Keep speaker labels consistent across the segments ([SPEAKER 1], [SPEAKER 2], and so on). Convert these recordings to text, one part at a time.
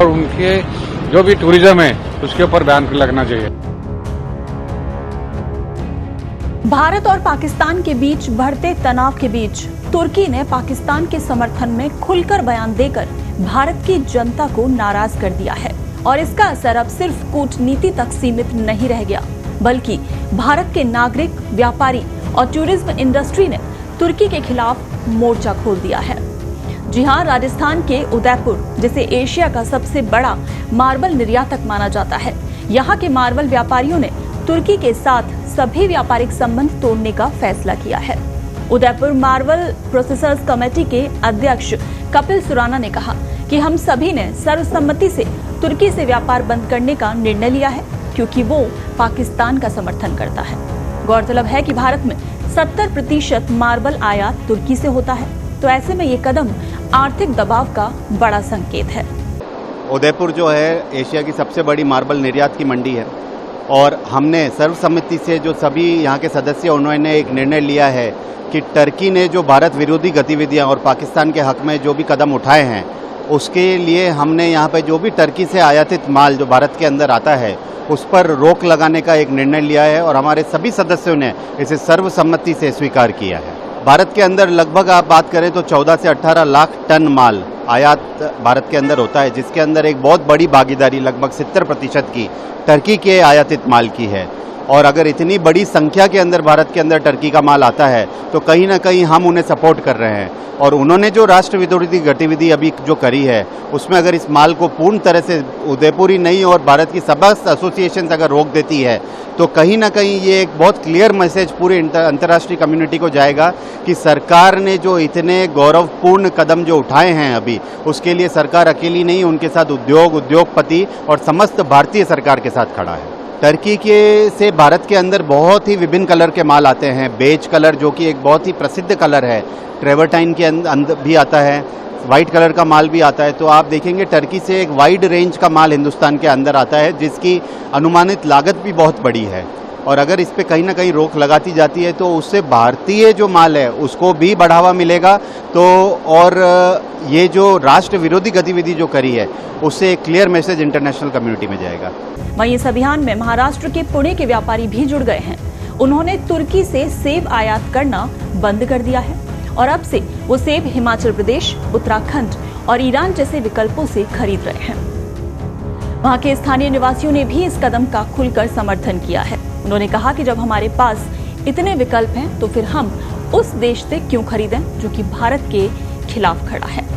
[SPEAKER 1] और उनके जो भी टूरिज्म है उसके ऊपर बैन लगना चाहिए।
[SPEAKER 2] भारत और पाकिस्तान के बीच बढ़ते तनाव के बीच तुर्की ने पाकिस्तान के समर्थन में खुलकर बयान देकर भारत की जनता को नाराज कर दिया है और इसका असर अब सिर्फ कूटनीति तक सीमित नहीं रह गया, बल्कि भारत के नागरिक, व्यापारी और टूरिज्म इंडस्ट्री ने तुर्की के खिलाफ मोर्चा खोल दिया है। जी हां, राजस्थान के उदयपुर, जिसे एशिया का सबसे बड़ा मार्बल निर्यातक माना जाता है, यहाँ के मार्बल व्यापारियों ने तुर्की के साथ सभी व्यापारिक संबंध तोड़ने का फैसला किया है। उदयपुर मार्बल प्रोसेसर्स कमेटी के अध्यक्ष कपिल सुराना ने कहा कि हम सभी ने सर्वसम्मति से तुर्की से व्यापार बंद करने का निर्णय लिया है, क्योंकि वो पाकिस्तान का समर्थन करता है। गौरतलब है कि भारत में 70% मार्बल आयात तुर्की से होता है, तो ऐसे में ये कदम आर्थिक दबाव का बड़ा संकेत है।
[SPEAKER 3] उदयपुर जो है एशिया की सबसे बड़ी मार्बल निर्यात की मंडी है और हमने सर्वसम्मति से जो सभी यहाँ के सदस्य उन्होंने एक निर्णय लिया है कि टर्की ने जो भारत विरोधी गतिविधियाँ और पाकिस्तान के हक में जो भी कदम उठाए हैं उसके लिए हमने यहाँ पे जो भी टर्की से आयातित माल जो भारत के अंदर आता है उस पर रोक लगाने का एक निर्णय लिया है और हमारे सभी सदस्यों ने इसे सर्वसम्मति से स्वीकार किया है। भारत के अंदर लगभग आप बात करें तो 14 से 18 लाख टन माल आयात भारत के अंदर होता है, जिसके अंदर एक बहुत बड़ी भागीदारी लगभग 70% की टर्की के आयातित माल की है। और अगर इतनी बड़ी संख्या के अंदर भारत के अंदर टर्की का माल आता है तो कहीं ना कहीं हम उन्हें सपोर्ट कर रहे हैं और उन्होंने जो राष्ट्र विरोधी गतिविधि अभी जो करी है उसमें अगर इस माल को पूर्ण तरह से उदयपुर ही नहीं और भारत की समस्त एसोसिएशन अगर रोक देती है तो कहीं ना कहीं ये एक बहुत क्लियर मैसेज पूरे अंतर्राष्ट्रीय कम्युनिटी को जाएगा कि सरकार ने जो इतने गौरवपूर्ण कदम जो उठाए हैं अभी उसके लिए सरकार अकेली नहीं, उनके साथ उद्योगपति और समस्त भारतीय सरकार के साथ खड़ा है। टर्की के से भारत के अंदर बहुत ही विभिन्न कलर के माल आते हैं। बेज कलर जो कि एक बहुत ही प्रसिद्ध कलर है, ट्रेवर्टाइन के अंदर भी आता है, वाइट कलर का माल भी आता है। तो आप देखेंगे टर्की से एक वाइड रेंज का माल हिंदुस्तान के अंदर आता है जिसकी अनुमानित लागत भी बहुत बड़ी है और अगर इस पे कहीं ना कहीं रोक लगाती जाती है तो उससे भारतीय जो माल है उसको भी बढ़ावा मिलेगा। तो और ये जो राष्ट्र विरोधी गतिविधि जो करी है उससे एक क्लियर मैसेज इंटरनेशनल कम्युनिटी में जाएगा।
[SPEAKER 2] वहीं इस अभियान में महाराष्ट्र के पुणे के व्यापारी भी जुड़ गए हैं। उन्होंने तुर्की से सेब आयात करना बंद कर दिया है और अब से वो सेब हिमाचल प्रदेश, उत्तराखंड और ईरान जैसे विकल्पों से खरीद रहे हैं। वहां के स्थानीय निवासियों ने भी इस कदम का खुलकर समर्थन किया है। उन्होंने कहा कि जब हमारे पास इतने विकल्प हैं तो फिर हम उस देश से क्यों खरीदें जो कि भारत के खिलाफ खड़ा है।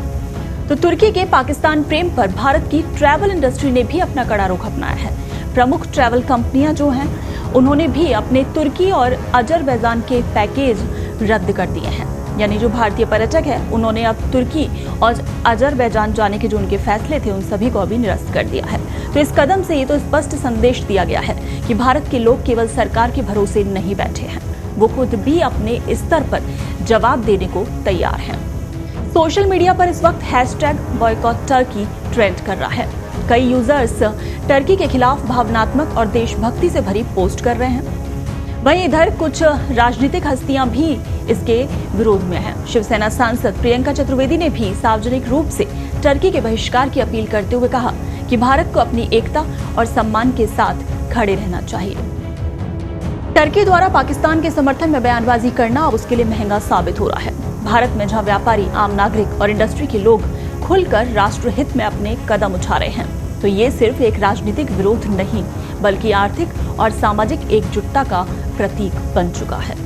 [SPEAKER 2] तो तुर्की के पाकिस्तान प्रेम पर भारत की ट्रैवल इंडस्ट्री ने भी अपना कड़ा रुख अपनाया है। प्रमुख ट्रैवल कंपनियां जो हैं उन्होंने भी अपने तुर्की और अजरबैजान के पैकेज रद्द कर दिए हैं। यानी जो भारतीय पर्यटक है उन्होंने अब तुर्की और अजरबैजान जाने के जो उनके फैसले थे उन सभी को अभी निरस्त कर दिया है। तो इस कदम से ये तो स्पष्ट संदेश दिया गया है कि भारत के लोग केवल सरकार के भरोसे नहीं बैठे हैं, वो खुद भी अपने स्तर पर जवाब देने को तैयार हैं। सोशल मीडिया पर इस वक्त #बॉयकॉट-टर्की ट्रेंड कर रहा है। कई यूजर्स टर्की के खिलाफ भावनात्मक और देशभक्ति से भरी पोस्ट कर रहे हैं। वहीं इधर कुछ राजनीतिक हस्तियां भी इसके विरोध में हैं। शिवसेना सांसद प्रियंका चतुर्वेदी ने भी सार्वजनिक रूप से टर्की के बहिष्कार की अपील करते हुए कहा कि भारत को अपनी एकता और सम्मान के साथ खड़े रहना चाहिए। टर्की द्वारा पाकिस्तान के समर्थन में बयानबाजी करना अब उसके लिए महंगा साबित हो रहा है। भारत में जहां व्यापारी, आम नागरिक और इंडस्ट्री के लोग खुलकर राष्ट्रहित में अपने कदम उठा रहे हैं, तो ये सिर्फ एक राजनीतिक विरोध नहीं बल्कि आर्थिक और सामाजिक एकजुटता का प्रतीक बन चुका है।